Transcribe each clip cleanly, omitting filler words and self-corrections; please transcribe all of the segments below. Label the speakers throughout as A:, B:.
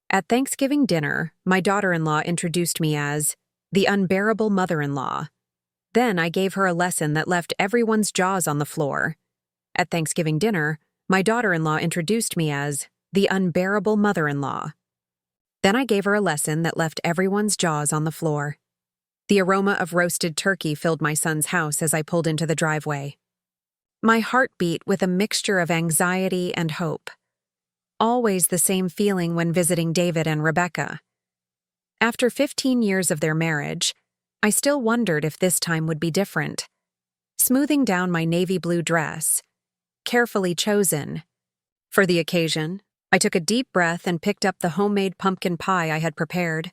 A: At Thanksgiving dinner, my daughter-in-law introduced me as the unbearable mother-in-law. Then I gave her a lesson that left everyone's jaws on the floor. At Thanksgiving dinner, my daughter-in-law introduced me as the unbearable mother-in-law. Then I gave her a lesson that left everyone's jaws on the floor. The aroma of roasted turkey filled my son's house as I pulled into the driveway. My heart beat with a mixture of anxiety and hope. Always the same feeling when visiting David and Rebecca. After 15 years of their marriage, I still wondered if this time would be different. Smoothing down my navy blue dress, carefully chosen for the occasion, I took a deep breath and picked up the homemade pumpkin pie I had prepared.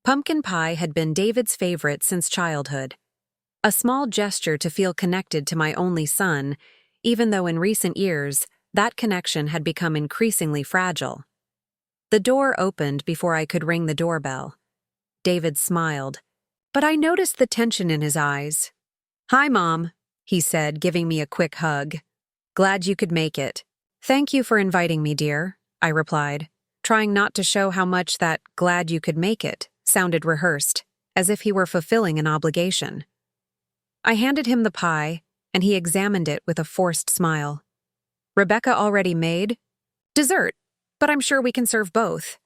A: Pumpkin pie had been David's favorite since childhood. A small gesture to feel connected to my only son, even though in recent years, that connection had become increasingly fragile. The door opened before I could ring the doorbell. David smiled, but I noticed the tension in his eyes. "Hi, Mom," he said, giving me a quick hug. "Glad you could make it." "Thank you for inviting me, dear," I replied, trying not to show how much that "glad you could make it" sounded rehearsed, as if he were fulfilling an obligation. I handed him the pie, and he examined it with a forced smile. "Rebecca already made dessert, but I'm sure we can serve both."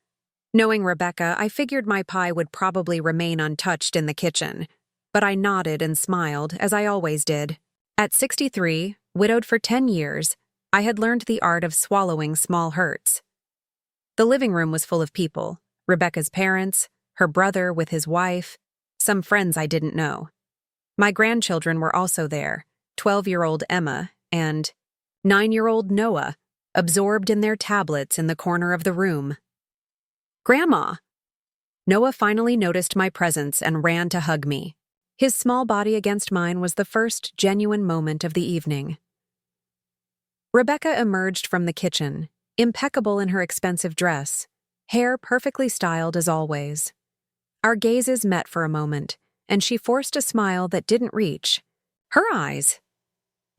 A: Knowing Rebecca, I figured my pie would probably remain untouched in the kitchen, but I nodded and smiled, as I always did. At 63, widowed for 10 years, I had learned the art of swallowing small hurts. The living room was full of people: Rebecca's parents, her brother with his wife, some friends I didn't know. My grandchildren were also there, 12-year-old Emma and 9-year-old Noah, absorbed in their tablets in the corner of the room. "Grandma!" Noah finally noticed my presence and ran to hug me. His small body against mine was the first genuine moment of the evening. Rebecca emerged from the kitchen, impeccable in her expensive dress, hair perfectly styled as always. Our gazes met for a moment, and she forced a smile that didn't reach. Her eyes.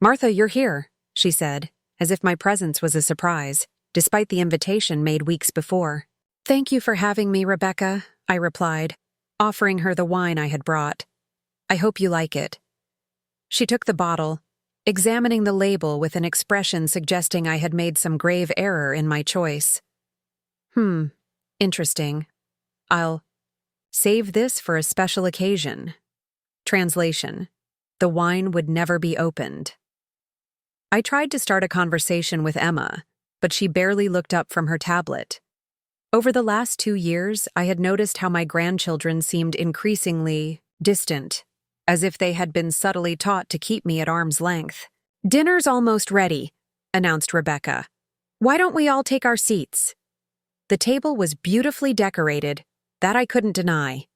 A: "Martha, you're here," she said, as if my presence was a surprise, despite the invitation made weeks before. "Thank you for having me, Rebecca," I replied, offering her the wine I had brought. "I hope you like it." She took the bottle, examining the label with an expression suggesting I had made some grave error in my choice. Interesting. I'll save this for a special occasion." Translation: the wine would never be opened. I tried to start a conversation with Emma, but she barely looked up from her tablet. Over the last 2 years, I had noticed how my grandchildren seemed increasingly distant, as if they had been subtly taught to keep me at arm's length. "Dinner's almost ready," announced Rebecca. "Why don't we all take our seats?" The table was beautifully decorated, that I couldn't deny.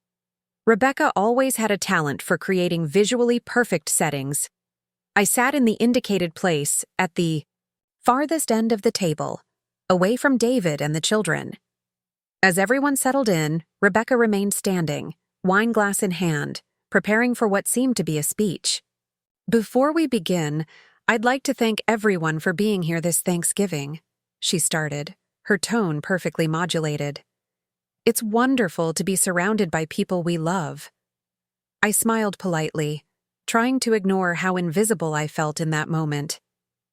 A: Rebecca always had a talent for creating visually perfect settings. I sat in the indicated place at the farthest end of the table, away from David and the children. As everyone settled in, Rebecca remained standing, wine glass in hand, preparing for what seemed to be a speech. "Before we begin, I'd like to thank everyone for being here this Thanksgiving," she started, her tone perfectly modulated. "It's wonderful to be surrounded by people we love." I smiled politely, trying to ignore how invisible I felt in that moment.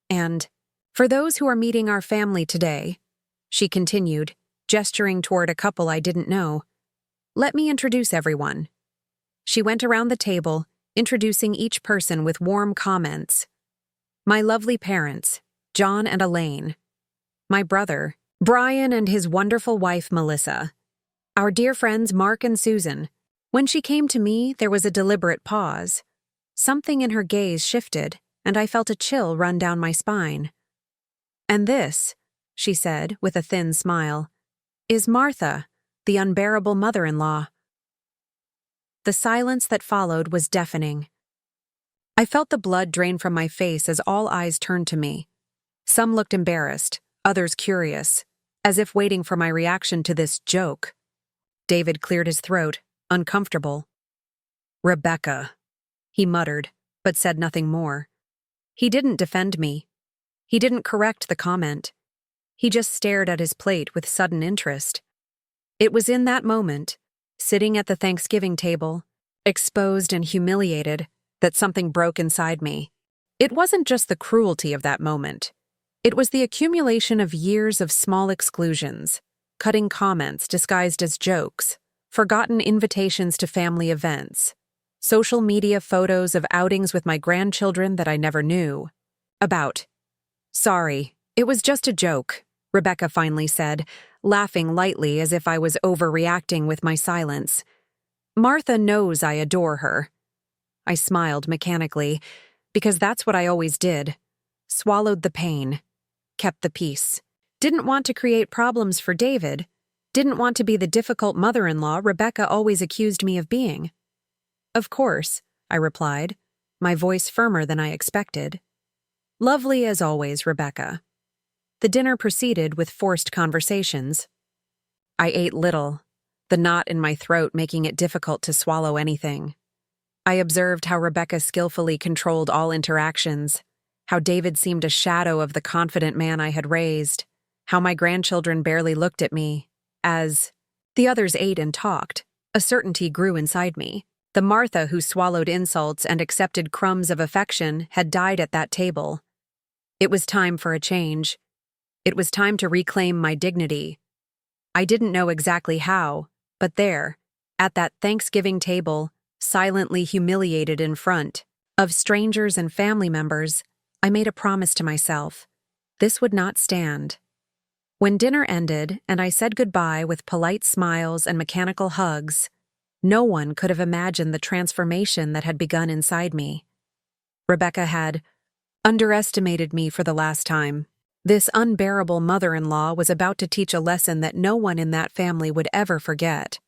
A: "And for those who are meeting our family today," she continued, gesturing toward a couple I didn't know, "let me introduce everyone." She went around the table, introducing each person with warm comments. "My lovely parents, John and Elaine. My brother, Brian, and his wonderful wife, Melissa. Our dear friends, Mark and Susan." When she came to me, there was a deliberate pause. Something in her gaze shifted, and I felt a chill run down my spine. "And this," she said with a thin smile, "is Martha, the unbearable mother-in-law." The silence that followed was deafening. I felt the blood drain from my face as all eyes turned to me. Some looked embarrassed, others curious, as if waiting for my reaction to this joke. David cleared his throat, uncomfortable. "Rebecca," he muttered, but said nothing more. He didn't defend me. He didn't correct the comment. He just stared at his plate with sudden interest. It was in that moment, sitting at the Thanksgiving table, exposed and humiliated, that something broke inside me. It wasn't just the cruelty of that moment. It was the accumulation of years of small exclusions, cutting comments disguised as jokes, forgotten invitations to family events, social media photos of outings with my grandchildren that I never knew about. "Sorry, it was just a joke," Rebecca finally said, laughing lightly as if I was overreacting with my silence. "Martha knows I adore her." I smiled mechanically, because that's what I always did. Swallowed the pain. Kept the peace. Didn't want to create problems for David. Didn't want to be the difficult mother-in-law Rebecca always accused me of being. "Of course," I replied, my voice firmer than I expected. "Lovely as always, Rebecca." The dinner proceeded with forced conversations. I ate little, the knot in my throat making it difficult to swallow anything. I observed how Rebecca skillfully controlled all interactions, how David seemed a shadow of the confident man I had raised, how my grandchildren barely looked at me. As the others ate and talked, a certainty grew inside me. The Martha who swallowed insults and accepted crumbs of affection had died at that table. It was time for a change. It was time to reclaim my dignity. I didn't know exactly how, but there, at that Thanksgiving table, silently humiliated in front of strangers and family members, I made a promise to myself. This would not stand. When dinner ended and I said goodbye with polite smiles and mechanical hugs, no one could have imagined the transformation that had begun inside me. Rebecca had underestimated me for the last time. This unbearable mother-in-law was about to teach a lesson that no one in that family would ever forget.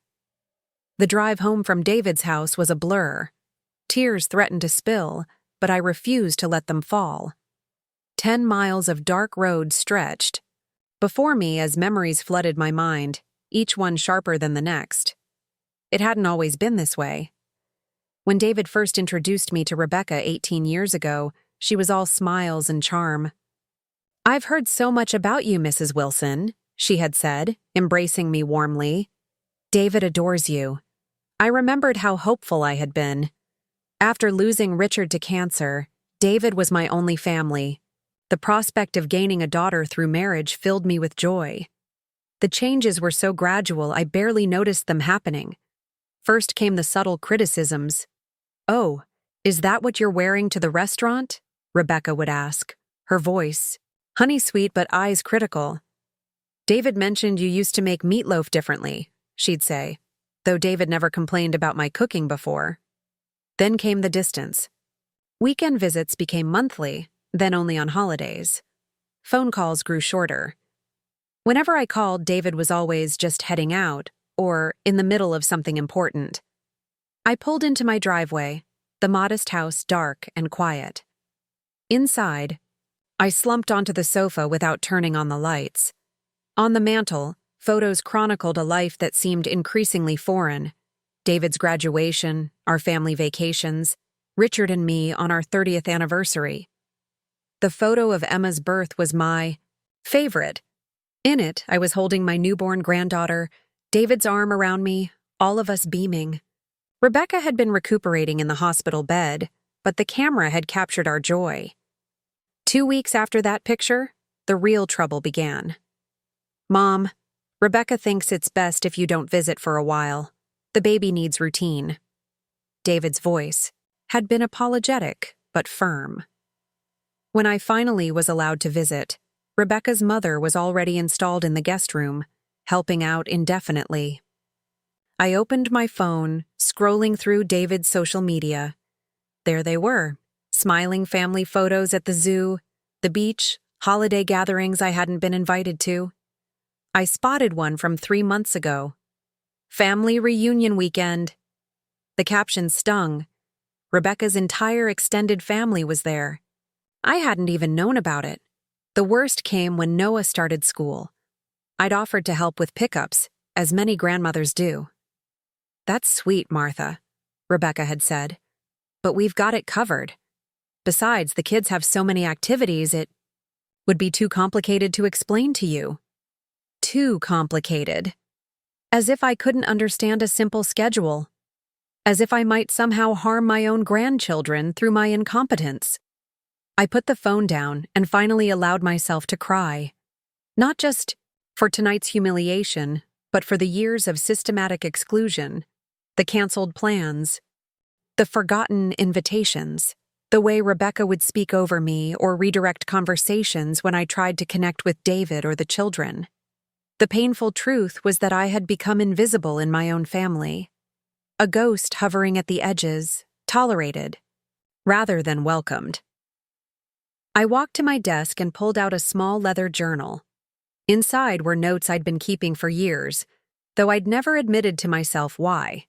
A: The drive home from David's house was a blur. Tears threatened to spill, but I refused to let them fall. 10 miles of dark road stretched before me as memories flooded my mind, each one sharper than the next. It hadn't always been this way. When David first introduced me to Rebecca 18 years ago, she was all smiles and charm. "I've heard so much about you, Mrs. Wilson," she had said, embracing me warmly. "David adores you." I remembered how hopeful I had been. After losing Richard to cancer, David was my only family. The prospect of gaining a daughter through marriage filled me with joy. The changes were so gradual I barely noticed them happening. First came the subtle criticisms. "Oh, is that what you're wearing to the restaurant?" Rebecca would ask, her voice honey-sweet but eyes critical. "David mentioned you used to make meatloaf differently," she'd say, though David never complained about my cooking before. Then came the distance. Weekend visits became monthly, then only on holidays. Phone calls grew shorter. Whenever I called, David was always just heading out, or in the middle of something important. I pulled into my driveway, the modest house dark and quiet. Inside, I slumped onto the sofa without turning on the lights. On the mantel, photos chronicled a life that seemed increasingly foreign. David's graduation, our family vacations, Richard and me on our 30th anniversary. The photo of Emma's birth was my favorite. In it, I was holding my newborn granddaughter, David's arm around me, all of us beaming. Rebecca had been recuperating in the hospital bed, but the camera had captured our joy. 2 weeks after that picture, the real trouble began. "Mom, Rebecca thinks it's best if you don't visit for a while. The baby needs routine." David's voice had been apologetic, but firm. When I finally was allowed to visit, Rebecca's mother was already installed in the guest room, helping out indefinitely. I opened my phone, scrolling through David's social media. There they were, smiling family photos at the zoo, the beach, holiday gatherings I hadn't been invited to. I spotted one from 3 months ago. "Family reunion weekend." The caption stung. Rebecca's entire extended family was there. I hadn't even known about it. The worst came when Noah started school. I'd offered to help with pickups, as many grandmothers do. "That's sweet, Martha," Rebecca had said. "But we've got it covered. Besides, the kids have so many activities, would be too complicated to explain to you. Too complicated. As if I couldn't understand a simple schedule. As if I might somehow harm my own grandchildren through my incompetence. I put the phone down and finally allowed myself to cry. Not just for tonight's humiliation, but for the years of systematic exclusion, the canceled plans, the forgotten invitations, the way Rebecca would speak over me or redirect conversations when I tried to connect with David or the children. The painful truth was that I had become invisible in my own family, a ghost hovering at the edges, tolerated, rather than welcomed. I walked to my desk and pulled out a small leather journal. Inside were notes I'd been keeping for years, though I'd never admitted to myself why.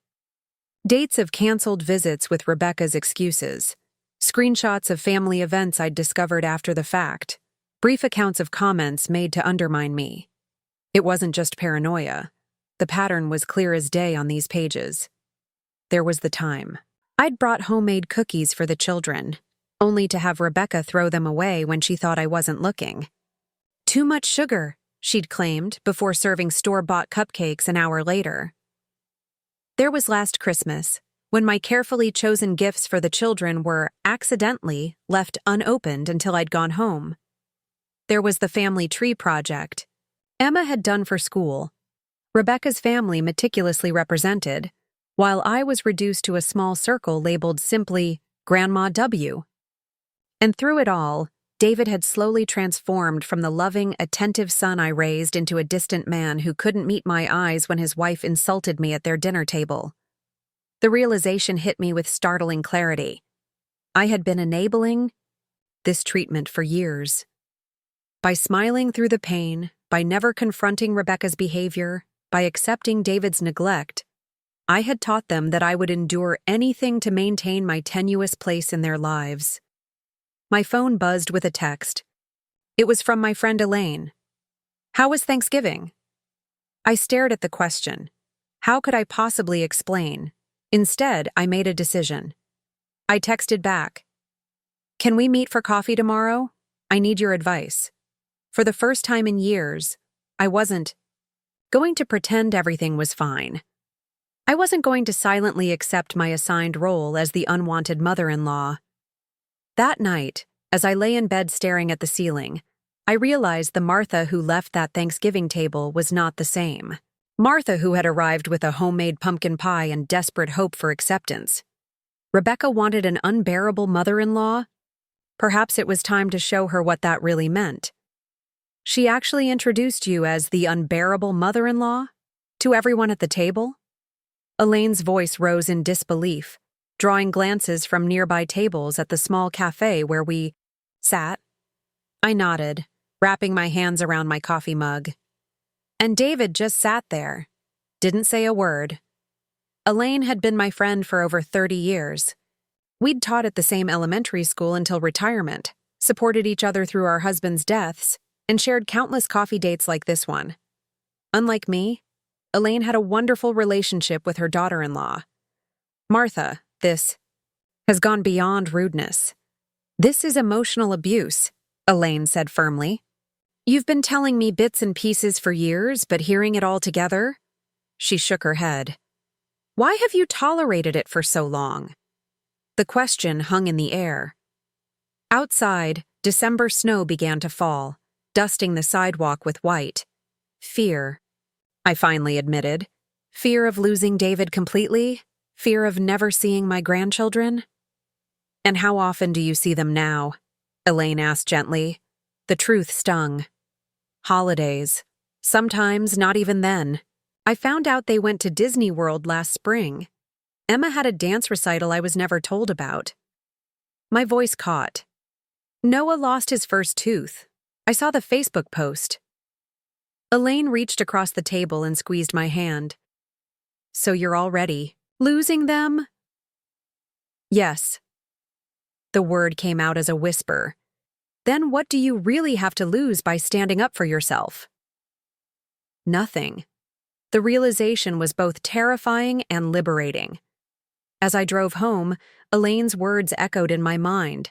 A: Dates of canceled visits with Rebecca's excuses, screenshots of family events I'd discovered after the fact, brief accounts of comments made to undermine me. It wasn't just paranoia. The pattern was clear as day on these pages. There was the time. I'd brought homemade cookies for the children, only to have Rebecca throw them away when she thought I wasn't looking. Too much sugar, she'd claimed before serving store-bought cupcakes an hour later. There was last Christmas, when my carefully chosen gifts for the children were accidentally left unopened until I'd gone home. There was the family tree project Emma had done for school, Rebecca's family meticulously represented, while I was reduced to a small circle labeled simply Grandma W. And through it all, David had slowly transformed from the loving, attentive son I raised into a distant man who couldn't meet my eyes when his wife insulted me at their dinner table. The realization hit me with startling clarity. I had been enabling this treatment for years. By smiling through the pain, by never confronting Rebecca's behavior, by accepting David's neglect, I had taught them that I would endure anything to maintain my tenuous place in their lives. My phone buzzed with a text. It was from my friend Elaine. "How was Thanksgiving?" I stared at the question. How could I possibly explain? Instead, I made a decision. I texted back. "Can we meet for coffee tomorrow? I need your advice." For the first time in years, I wasn't going to pretend everything was fine. I wasn't going to silently accept my assigned role as the unwanted mother-in-law. That night, as I lay in bed staring at the ceiling, I realized the Martha who left that Thanksgiving table was not the same. Martha who had arrived with a homemade pumpkin pie and desperate hope for acceptance. Rebecca wanted an unbearable mother-in-law? Perhaps it was time to show her what that really meant. She actually introduced you as the unbearable mother-in-law? To everyone at the table? Elaine's voice rose in disbelief, drawing glances from nearby tables at the small cafe where we sat. I nodded, wrapping my hands around my coffee mug. And David just sat there, didn't say a word. Elaine had been my friend for over 30 years. We'd taught at the same elementary school until retirement, supported each other through our husbands' deaths, and shared countless coffee dates like this one. Unlike me, Elaine had a wonderful relationship with her daughter-in-law. Martha, this has gone beyond rudeness. This is emotional abuse, Elaine said firmly. You've been telling me bits and pieces for years, but hearing it all together? She shook her head. Why have you tolerated it for so long? The question hung in the air. Outside, December snow began to fall, dusting the sidewalk with white. Fear, I finally admitted. Fear of losing David completely? Fear of never seeing my grandchildren? And how often do you see them now? Elaine asked gently. The truth stung. Holidays. Sometimes not even then. I found out they went to Disney World last spring. Emma had a dance recital I was never told about. My voice caught. Noah lost his first tooth. I saw the Facebook post. Elaine reached across the table and squeezed my hand. So you're already losing them? Yes. The word came out as a whisper. Then what do you really have to lose by standing up for yourself? Nothing. The realization was both terrifying and liberating. As I drove home, Elaine's words echoed in my mind.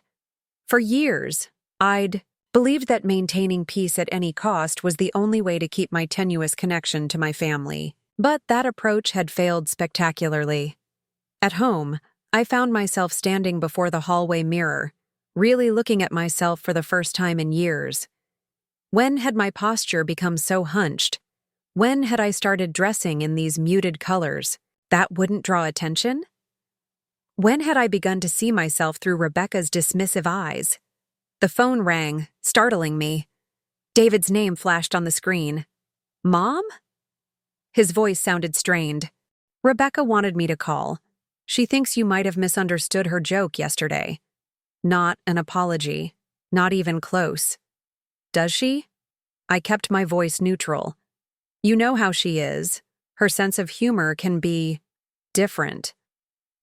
A: For years, I'd Believed that maintaining peace at any cost was the only way to keep my tenuous connection to my family. But that approach had failed spectacularly. At home, I found myself standing before the hallway mirror, really looking at myself for the first time in years. When had my posture become so hunched? When had I started dressing in these muted colors that wouldn't draw attention? When had I begun to see myself through Rebecca's dismissive eyes? The phone rang, startling me. David's name flashed on the screen. Mom? His voice sounded strained. Rebecca wanted me to call. She thinks you might have misunderstood her joke yesterday. Not an apology. Not even close. Does she? I kept my voice neutral. You know how she is. Her sense of humor can be different.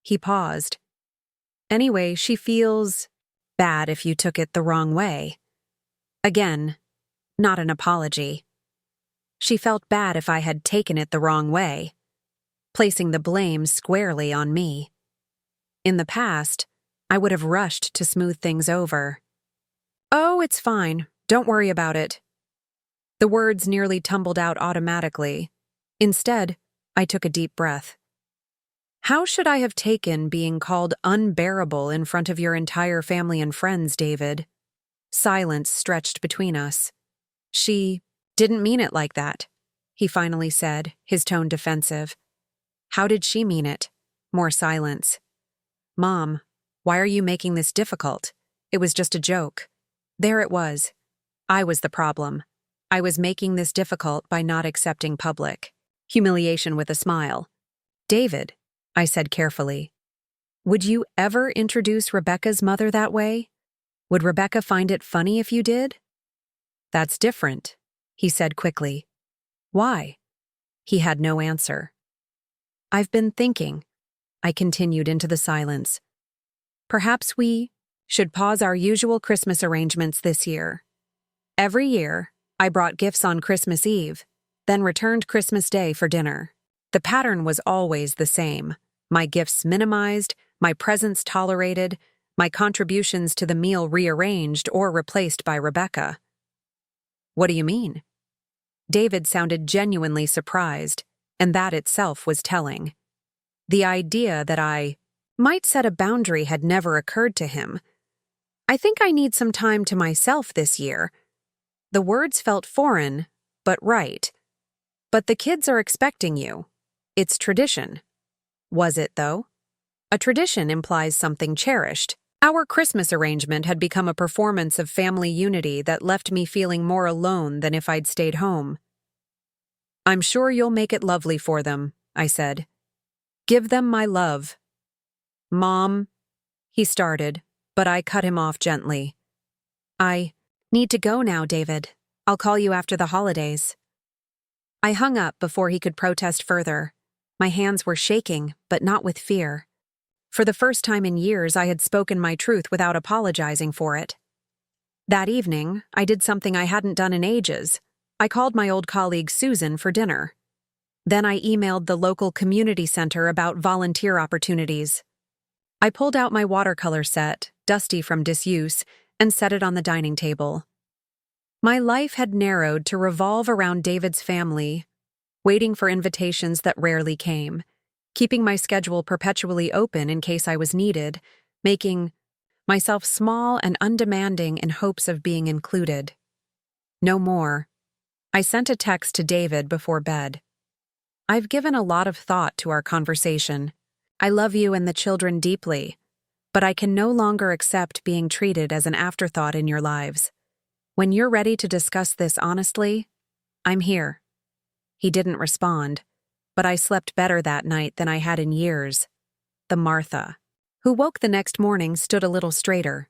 A: He paused. Anyway, she feels bad if you took it the wrong way. Again, not an apology. She felt bad if I had taken it the wrong way, placing the blame squarely on me. In the past, I would have rushed to smooth things over. Oh, it's fine. Don't worry about it. The words nearly tumbled out automatically. Instead, I took a deep breath. How should I have taken being called unbearable in front of your entire family and friends, David? Silence stretched between us. She didn't mean it like that, he finally said, his tone defensive. How did she mean it? More silence. Mom, why are you making this difficult? It was just a joke. There it was. I was the problem. I was making this difficult by not accepting public humiliation with a smile. David, I said carefully, would you ever introduce Rebecca's mother that way? Would Rebecca find it funny if you did? That's different, he said quickly. Why? He had no answer. I've been thinking, I continued into the silence. Perhaps we should pause our usual Christmas arrangements this year. Every year, I brought gifts on Christmas Eve, then returned Christmas Day for dinner. The pattern was always the same. My gifts minimized, my presents tolerated, my contributions to the meal rearranged or replaced by Rebecca. What do you mean? David sounded genuinely surprised, and that itself was telling. The idea that I might set a boundary had never occurred to him. I think I need some time to myself this year. The words felt foreign, but right. But the kids are expecting you. It's tradition. Was it, though? A tradition implies something cherished. Our Christmas arrangement had become a performance of family unity that left me feeling more alone than if I'd stayed home. I'm sure you'll make it lovely for them, I said. Give them my love. Mom, he started, but I cut him off gently. I need to go now, David. I'll call you after the holidays. I hung up before he could protest further. My hands were shaking, but not with fear. For the first time in years, I had spoken my truth without apologizing for it. That evening, I did something I hadn't done in ages. I called my old colleague Susan for dinner. Then I emailed the local community center about volunteer opportunities. I pulled out my watercolor set, dusty from disuse, and set it on the dining table. My life had narrowed to revolve around David's family, waiting for invitations that rarely came, keeping my schedule perpetually open in case I was needed, making myself small and undemanding in hopes of being included. No more. I sent a text to David before bed. I've given a lot of thought to our conversation. I love you and the children deeply, but I can no longer accept being treated as an afterthought in your lives. When you're ready to discuss this honestly, I'm here. He didn't respond, but I slept better that night than I had in years. The Martha, who woke the next morning, stood a little straighter.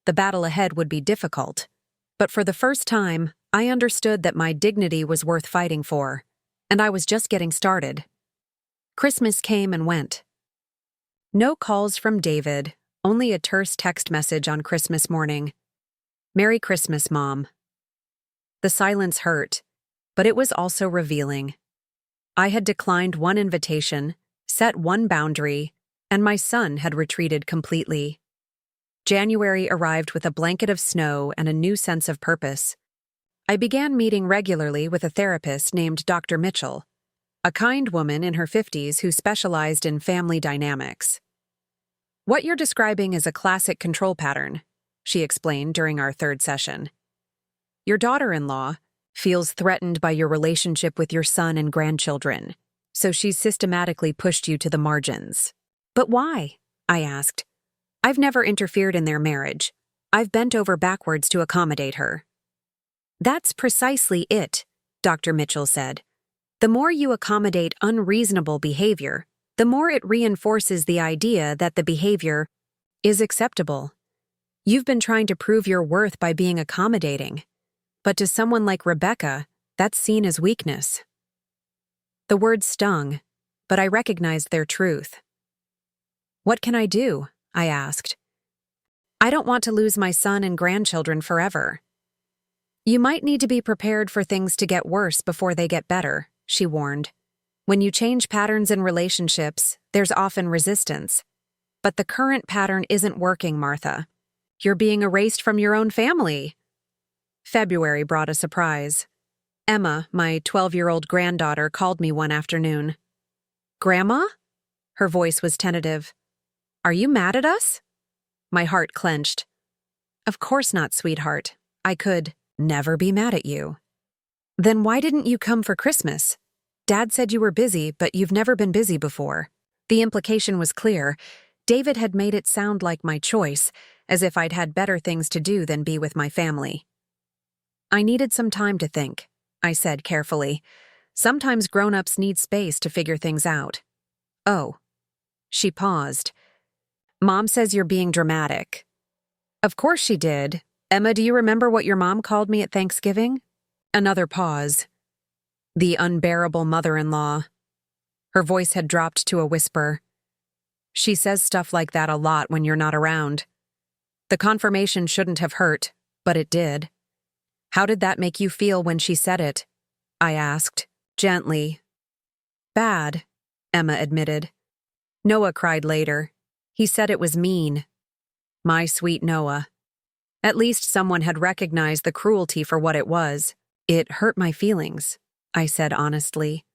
A: The battle ahead would be difficult, but for the first time, I understood that my dignity was worth fighting for, and I was just getting started. Christmas came and went. No calls from David, only a terse text message on Christmas morning. Merry Christmas, Mom. The silence hurt, but it was also revealing. I had declined one invitation, set one boundary, and my son had retreated completely. January arrived with a blanket of snow and a new sense of purpose. I began meeting regularly with a therapist named Dr. Mitchell, a kind woman in her 50s who specialized in family dynamics. "What you're describing is a classic control pattern," she explained during our third session. "Your daughter-in-law feels threatened by your relationship with your son and grandchildren, so she's systematically pushed you to the margins." "But why?" I asked. "I've never interfered in their marriage. I've bent over backwards to accommodate her." "That's precisely it," Dr. Mitchell said. "The more you accommodate unreasonable behavior, the more it reinforces the idea that the behavior is acceptable. You've been trying to prove your worth by being accommodating, but to someone like Rebecca, that's seen as weakness." The words stung, but I recognized their truth. "What can I do?" I asked. "I don't want to lose my son and grandchildren forever." "You might need to be prepared for things to get worse before they get better," she warned. "When you change patterns in relationships, there's often resistance. But the current pattern isn't working, Martha. You're being erased from your own family." February brought a surprise. Emma, my 12-year-old granddaughter, called me one afternoon. "Grandma?" Her voice was tentative. "Are you mad at us?" My heart clenched. "Of course not, sweetheart. I could never be mad at you." "Then why didn't you come for Christmas? Dad said you were busy, but you've never been busy before." The implication was clear. David had made it sound like my choice, as if I'd had better things to do than be with my family. "I needed some time to think," I said carefully. "Sometimes grown-ups need space to figure things out." "Oh." She paused. "Mom says you're being dramatic." "Of course she did. Emma, do you remember what your mom called me at Thanksgiving?" Another pause. "The unbearable mother-in-law." Her voice had dropped to a whisper. "She says stuff like that a lot when you're not around." The confirmation shouldn't have hurt, but it did. "How did that make you feel when she said it?" I asked, gently. "Bad," Emma admitted. Noah cried later. He said it was mean. My sweet Noah. At least someone had recognized the cruelty for what it was. "It hurt my feelings," I said honestly.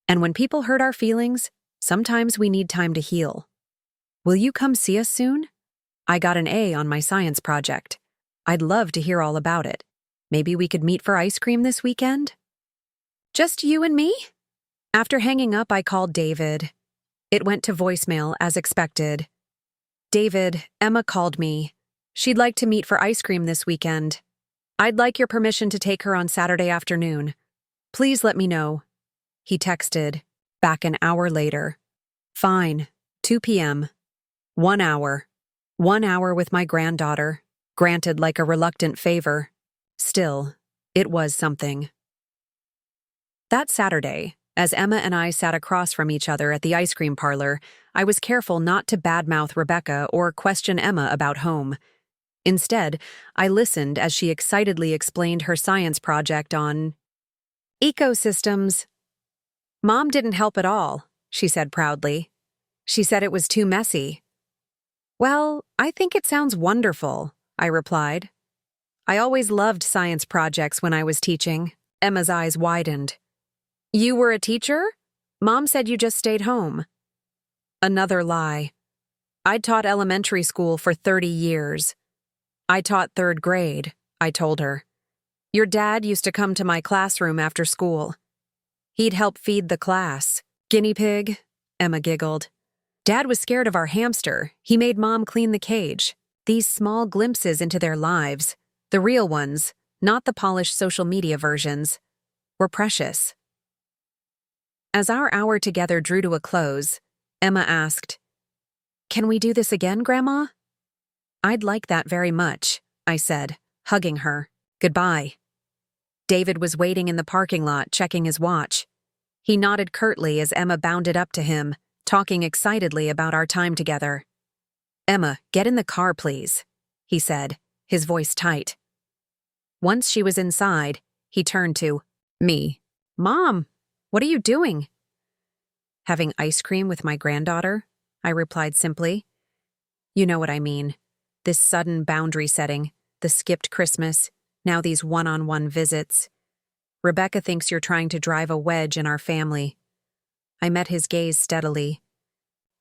A: "And when people hurt our feelings, sometimes we need time to heal. Will you come see us soon? I got an A on my science project. I'd love to hear all about it. Maybe we could meet for ice cream this weekend?" "Just you and me?" After hanging up, I called David. It went to voicemail as expected. "David, Emma called me. She'd like to meet for ice cream this weekend. I'd like your permission to take her on Saturday afternoon. Please let me know." He texted, back an hour later. "Fine, 2 p.m. 1 hour. 1 hour with my granddaughter, granted like a reluctant favor. Still, it was something." That Saturday, as Emma and I sat across from each other at the ice cream parlor, I was careful not to badmouth Rebecca or question Emma about home. Instead, I listened as she excitedly explained her science project on ecosystems. "Mom didn't help at all," she said proudly. "She said it was too messy." "Well, I think it sounds wonderful," I replied. "I always loved science projects when I was teaching." Emma's eyes widened. "You were a teacher? Mom said you just stayed home." Another lie. I'd taught elementary school for 30 years. "I taught 3rd grade," I told her. "Your dad used to come to my classroom after school. He'd help feed the class." "Guinea pig," Emma giggled. "Dad was scared of our hamster. He made Mom clean the cage." These small glimpses into their lives, the real ones, not the polished social media versions, were precious. As our hour together drew to a close, Emma asked, "Can we do this again, Grandma?" "I'd like that very much," I said, hugging her. "Goodbye." David was waiting in the parking lot, checking his watch. He nodded curtly as Emma bounded up to him, talking excitedly about our time together. "Emma, get in the car, please," he said, his voice tight. Once she was inside, he turned to me. "Mom, what are you doing?" "Having ice cream with my granddaughter," I replied simply. "You know what I mean. This sudden boundary setting, the skipped Christmas, now these one-on-one visits. Rebecca thinks you're trying to drive a wedge in our family. I met his gaze steadily.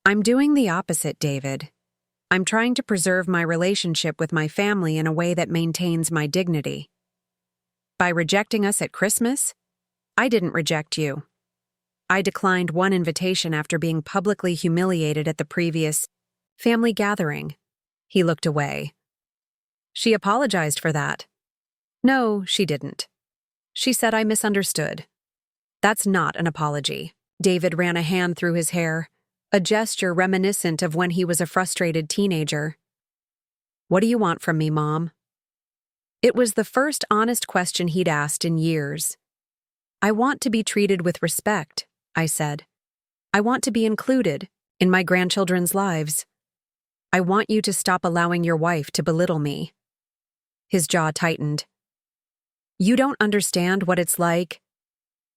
A: I'm doing the opposite, David. I'm trying to preserve my relationship with my family in a way that maintains my dignity. By rejecting us at Christmas, I didn't reject you. I declined one invitation after being publicly humiliated at the previous family gathering. He looked away. She apologized for that. No, she didn't. She said I misunderstood. That's not an apology. David ran a hand through his hair, a gesture reminiscent of when he was a frustrated teenager. What do you want from me, Mom? It was the first honest question he'd asked in years. I want to be treated with respect, I said. I want to be included in my grandchildren's lives. I want you to stop allowing your wife to belittle me. His jaw tightened. You don't understand what it's like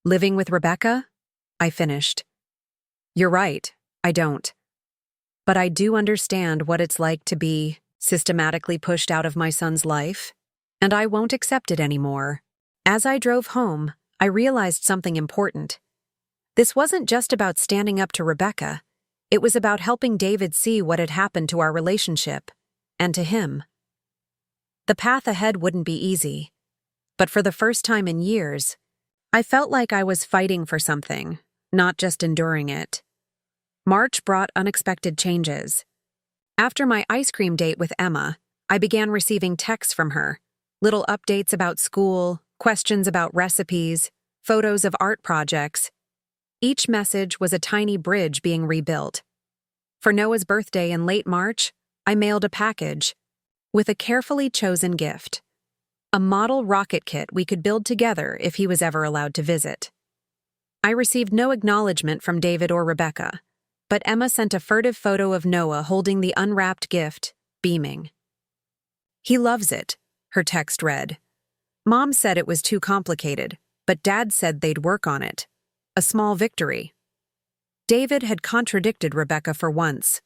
A: living with Rebecca? I finished. You're right, I don't. But I do understand what it's like to be systematically pushed out of my son's life, and I won't accept it anymore. As I drove home, I realized something important. This wasn't just about standing up to Rebecca. It was about helping David see what had happened to our relationship, and to him. The path ahead wouldn't be easy, but for the first time in years, I felt like I was fighting for something, not just enduring it. March brought unexpected changes. After my ice cream date with Emma, I began receiving texts from her, little updates about school, questions about recipes, photos of art projects. Each message was a tiny bridge being rebuilt. For Noah's birthday in late March, I mailed a package with a carefully chosen gift, a model rocket kit we could build together if he was ever allowed to visit. I received no acknowledgement from David or Rebecca, but Emma sent a furtive photo of Noah holding the unwrapped gift, beaming. He loves it, her text read. Mom said it was too complicated, but Dad said they'd work on it. A small victory. David had contradicted Rebecca for once.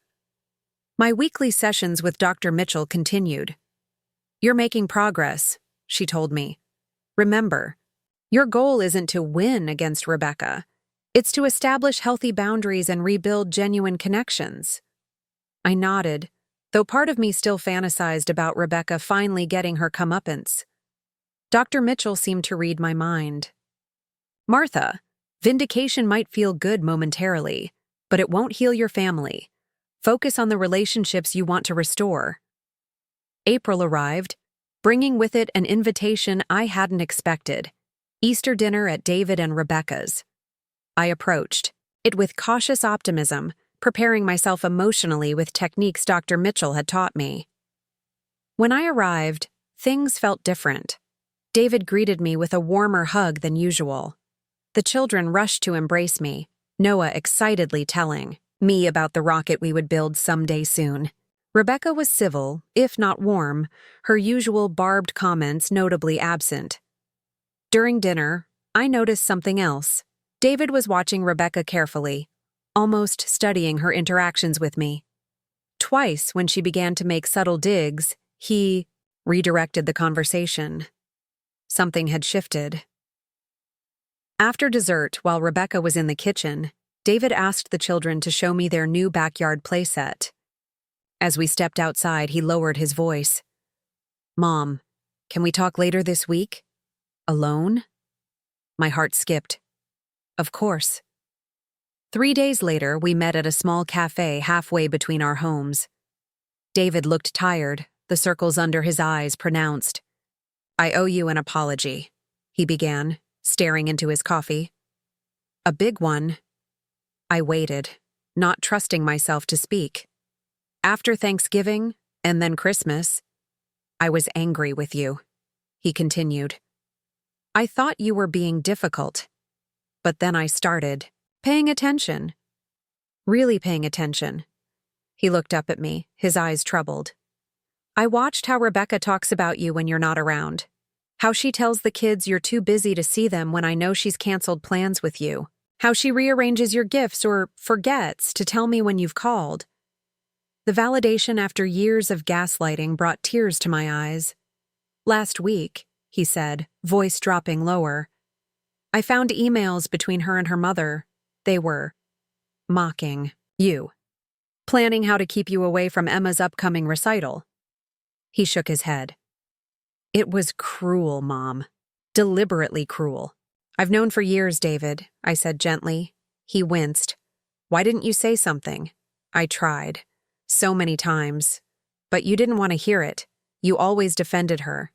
A: My weekly sessions with Dr. Mitchell continued. You're making progress, she told me. Remember, your goal isn't to win against Rebecca. It's to establish healthy boundaries and rebuild genuine connections. I nodded, though part of me still fantasized about Rebecca finally getting her comeuppance. Dr. Mitchell seemed to read my mind. Martha, vindication might feel good momentarily, but it won't heal your family. Focus on the relationships you want to restore. April arrived, bringing with it an invitation I hadn't expected. Easter dinner at David and Rebecca's. I approached it with cautious optimism, preparing myself emotionally with techniques Dr. Mitchell had taught me. When I arrived, things felt different. David greeted me with a warmer hug than usual. The children rushed to embrace me, Noah excitedly telling me about the rocket we would build someday soon. Rebecca was civil, if not warm, her usual barbed comments notably absent. During dinner, I noticed something else. David was watching Rebecca carefully, almost studying her interactions with me. Twice, when she began to make subtle digs, he redirected the conversation. Something had shifted. After dessert, while Rebecca was in the kitchen, David asked the children to show me their new backyard playset. As we stepped outside, he lowered his voice. Mom, can we talk later this week? Alone? My heart skipped. Of course. 3 days later, we met at a small cafe halfway between our homes. David looked tired, the circles under his eyes pronounced. I owe you an apology, he began, staring into his coffee. A big one. I waited, not trusting myself to speak. After Thanksgiving, and then Christmas, I was angry with you, he continued. I thought you were being difficult. But then I started paying attention. Really paying attention. He looked up at me, his eyes troubled. I watched how Rebecca talks about you when you're not around. How she tells the kids you're too busy to see them when I know she's canceled plans with you. How she rearranges your gifts or forgets to tell me when you've called. The validation after years of gaslighting brought tears to my eyes. "Last week," he said, voice dropping lower, "I found emails between her and her mother. They were mocking you, planning how to keep you away from Emma's upcoming recital." He shook his head. "It was cruel, Mom. Deliberately cruel." "I've known for years, David," I said gently. He winced. "Why didn't you say something?" "I tried. So many times. But you didn't want to hear it. You always defended her."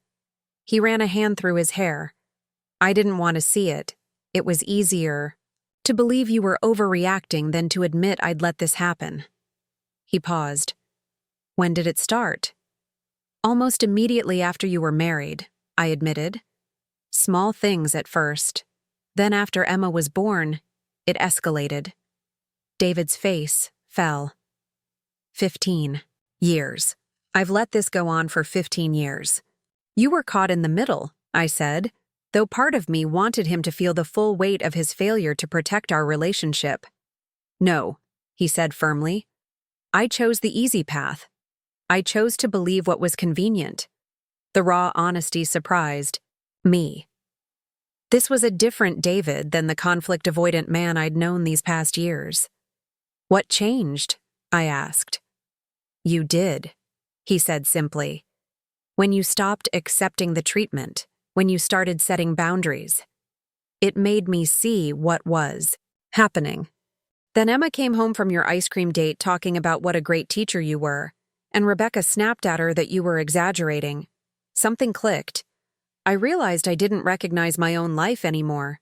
A: He ran a hand through his hair. "I didn't want to see it. It was easier to believe you were overreacting than to admit I'd let this happen." He paused. "When did it start?" "Almost immediately after you were married," I admitted. "Small things at first. Then after Emma was born, it escalated." David's face fell. 15 years. I've let this go on for 15 years. "You were caught in the middle," I said, though part of me wanted him to feel the full weight of his failure to protect our relationship. "No," he said firmly. "I chose the easy path. I chose to believe what was convenient." The raw honesty surprised me. This was a different David than the conflict-avoidant man I'd known these past years. "What changed?" I asked. "You did," he said simply. "When you stopped accepting the treatment, when you started setting boundaries. It made me see what was happening. Then Emma came home from your ice cream date talking about what a great teacher you were, and Rebecca snapped at her that you were exaggerating. Something clicked. I realized I didn't recognize my own life anymore."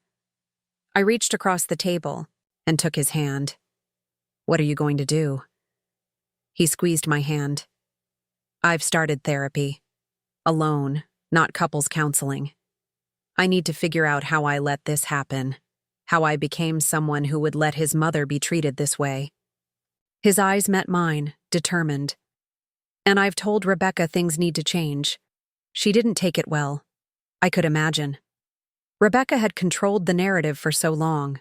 A: I reached across the table and took his hand. "What are you going to do?" He squeezed my hand. "I've started therapy. Alone, not couples counseling. I need to figure out how I let this happen, how I became someone who would let his mother be treated this way." His eyes met mine, determined. "And I've told Rebecca things need to change. She didn't take it well. I could imagine. Rebecca had controlled the narrative for so long.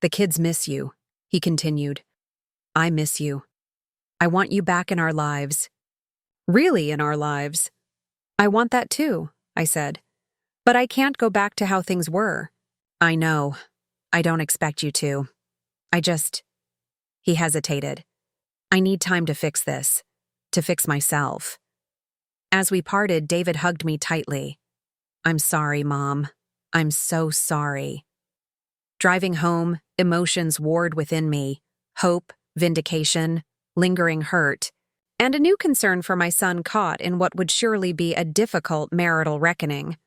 A: The kids miss you," he continued. "I miss you. I want you back in our lives. Really in our lives." "I want that too," I said. "But I can't go back to how things were." "I know. I don't expect you to. I just—" He hesitated. "I need time to fix this. To fix myself." As we parted, David hugged me tightly. "I'm sorry, Mom. I'm so sorry." Driving home, emotions warred within me. Hope, vindication, lingering hurt, and a new concern for my son caught in what would surely be a difficult marital reckoning.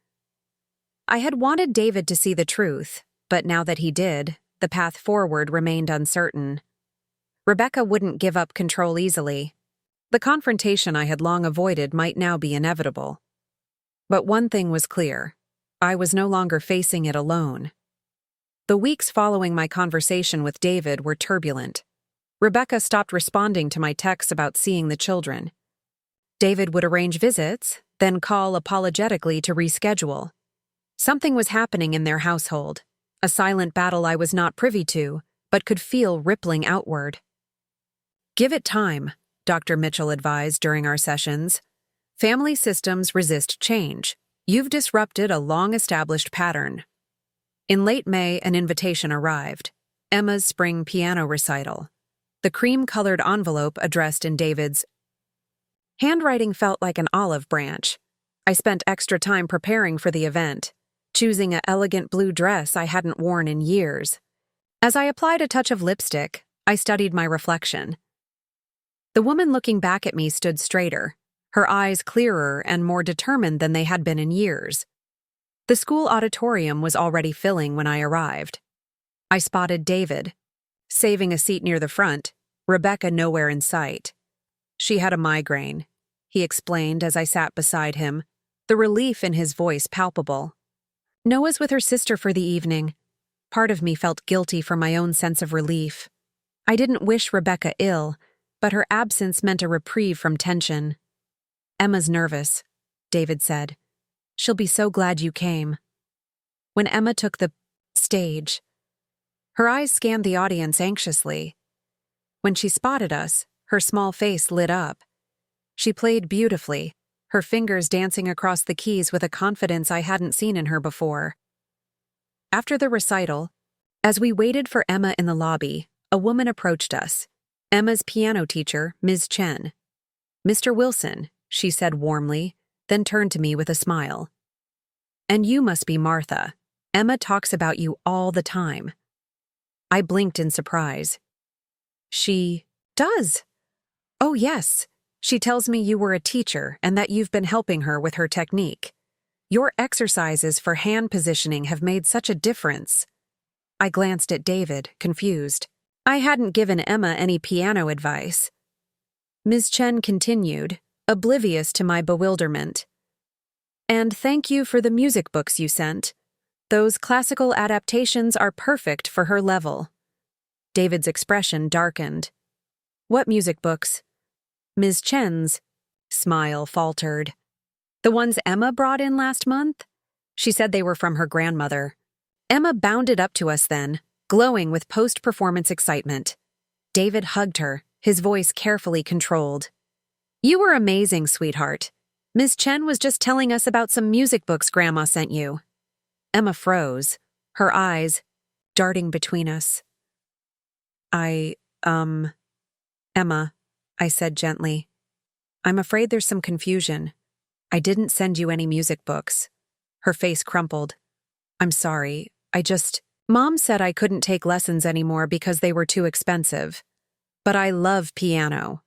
A: I had wanted David to see the truth, but now that he did, the path forward remained uncertain. Rebecca wouldn't give up control easily. The confrontation I had long avoided might now be inevitable. But one thing was clear. I was no longer facing it alone. The weeks following my conversation with David were turbulent. Rebecca stopped responding to my texts about seeing the children. David would arrange visits, then call apologetically to reschedule. Something was happening in their household, a silent battle I was not privy to, but could feel rippling outward. "Give it time," Dr. Mitchell advised during our sessions. "Family systems resist change. You've disrupted a long-established pattern." In late May, an invitation arrived. Emma's spring piano recital. The cream-colored envelope addressed in David's handwriting felt like an olive branch. I spent extra time preparing for the event, choosing an elegant blue dress I hadn't worn in years. As I applied a touch of lipstick, I studied my reflection. The woman looking back at me stood straighter, her eyes clearer and more determined than they had been in years. The school auditorium was already filling when I arrived. I spotted David, saving a seat near the front, Rebecca nowhere in sight. "She had a migraine," he explained as I sat beside him, the relief in his voice palpable. "Noah's with her sister for the evening." Part of me felt guilty for my own sense of relief. I didn't wish Rebecca ill, but her absence meant a reprieve from tension. "Emma's nervous," David said. "She'll be so glad you came." When Emma took the stage, her eyes scanned the audience anxiously. When she spotted us, Her small face lit up. She played beautifully, her fingers dancing across the keys with a confidence I hadn't seen in her before. After the recital, as we waited for Emma in the lobby, a woman approached us. Emma's piano teacher, Ms. Chen. "Mr. Wilson," she said warmly, then turned to me with a smile. "And you must be Martha. Emma talks about you all the time." I blinked in surprise. "She does? Oh, yes. She tells me you were a teacher and that you've been helping her with her technique. Your exercises for hand positioning have made such a difference." I glanced at David, confused. I hadn't given Emma any piano advice. Ms. Chen continued, oblivious to my bewilderment. "And thank you for the music books you sent. Those classical adaptations are perfect for her level." David's expression darkened. "What music books?" Ms. Chen's smile faltered. "The ones Emma brought in last month?" She said they were from her grandmother. Emma bounded up to us then, glowing with post-performance excitement. David hugged her, his voice carefully controlled. "You were amazing, sweetheart. Ms. Chen was just telling us about some music books Grandma sent you." Emma froze, her eyes darting between us. Emma," I said gently. "I'm afraid there's some confusion. I didn't send you any music books." Her face crumpled. "I'm sorry, Mom said I couldn't take lessons anymore because they were too expensive. But I love piano.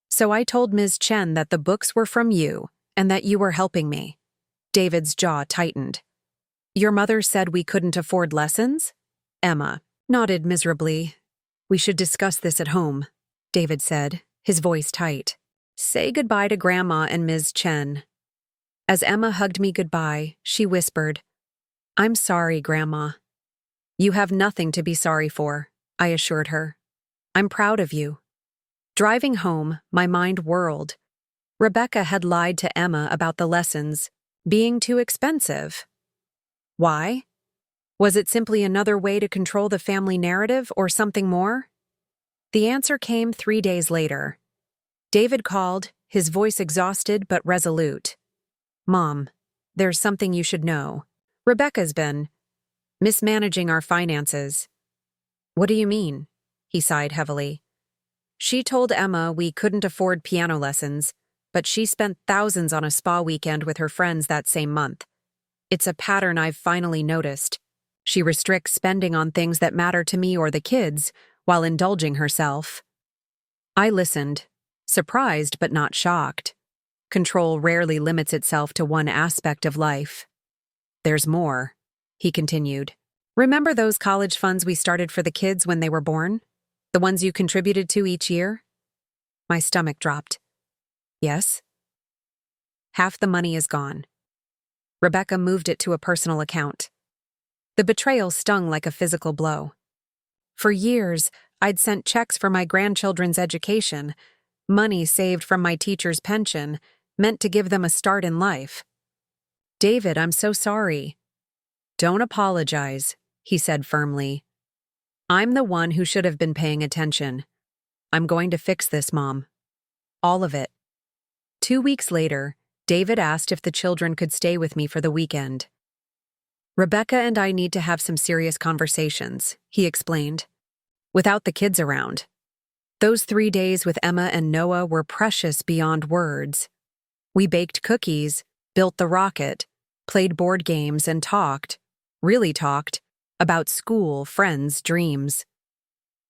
A: So I told Ms. Chen that the books were from you and that you were helping me." David's jaw tightened. "Your mother said we couldn't afford lessons?" Emma nodded miserably. "We should discuss this at home," David said, his voice tight. "Say goodbye to Grandma and Ms. Chen." As Emma hugged me goodbye, she whispered, "I'm sorry, Grandma." "You have nothing to be sorry for," I assured her. "I'm proud of you." Driving home, my mind whirled. Rebecca had lied to Emma about the lessons being too expensive. Why? Was it simply another way to control the family narrative or something more? The answer came 3 days later. David called, his voice exhausted but resolute. "Mom, there's something you should know. Rebecca's been mismanaging our finances." "What do you mean?" He sighed heavily. "She told Emma we couldn't afford piano lessons, but she spent thousands on a spa weekend with her friends that same month. It's a pattern I've finally noticed. She restricts spending on things that matter to me or the kids while indulging herself." I listened, surprised but not shocked. Control rarely limits itself to one aspect of life. "There's more," he continued. "Remember those college funds we started for the kids when they were born? The ones you contributed to each year?" My stomach dropped. "Yes?" "Half the money is gone. Rebecca moved it to a personal account." The betrayal stung like a physical blow. For years, I'd sent checks for my grandchildren's education, money saved from my teacher's pension, meant to give them a start in life. "David, I'm so sorry." "Don't apologize," he said firmly. "I'm the one who should have been paying attention. I'm going to fix this, Mom. All of it." 2 weeks later, David asked if the children could stay with me for the weekend. "Rebecca and I need to have some serious conversations," he explained. "Without the kids around." Those 3 days with Emma and Noah were precious beyond words. We baked cookies, built the rocket, played board games, and really talked, about school, friends, dreams.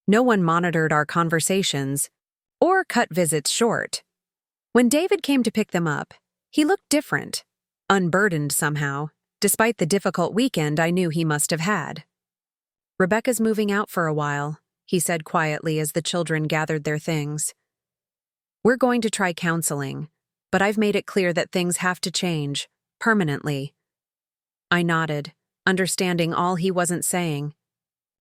A: No one monitored our conversations or cut visits short. When David came to pick them up, he looked different, unburdened somehow, despite the difficult weekend I knew he must have had. "Rebecca's moving out for a while," he said quietly as the children gathered their things. "We're going to try counseling, but I've made it clear that things have to change, permanently." I nodded, understanding all he wasn't saying.